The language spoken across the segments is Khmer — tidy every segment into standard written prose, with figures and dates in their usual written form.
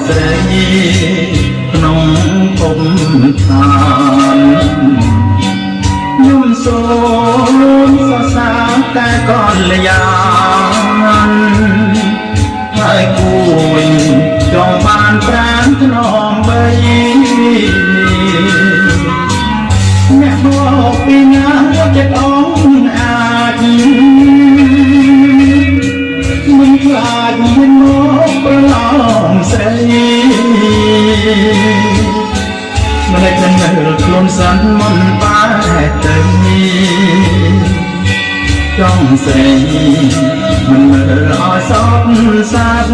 ស្រីក្នុងភពឋានខ្ញុំសូមសរសើរតែកលយានហើយគួយចង់បានប្រានធ្នមបីអ្នកមកពីណាចិត្តអងអាចមិនខ្លាចមិនមកប្រឡងស្រីមិនได้chân ngườiខ្លួនសិនមុនបែរទៅtrongស្រីមិនមើលឲ្យសោកសាត់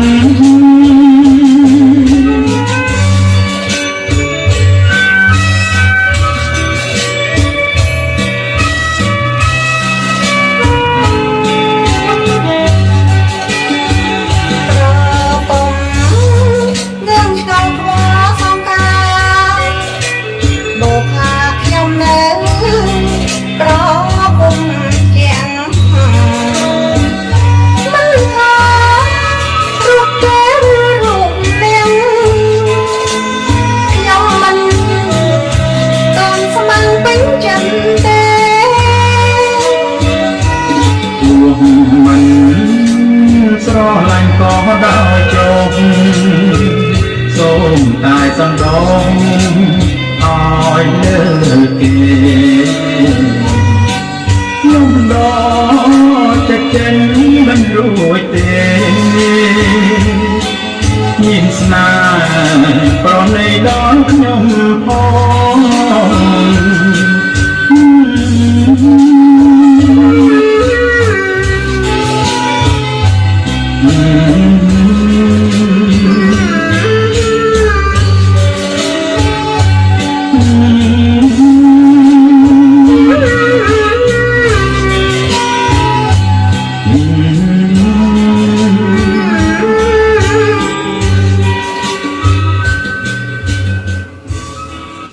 มันស្រឡាញ់ក៏ដោយជោគសូមតែសង្រងឲ្យលើគេខ្ញុំដល់ចិត្តចិនមិនរួចទេមានស្នាប្រណីដល់ខ្ញុំផង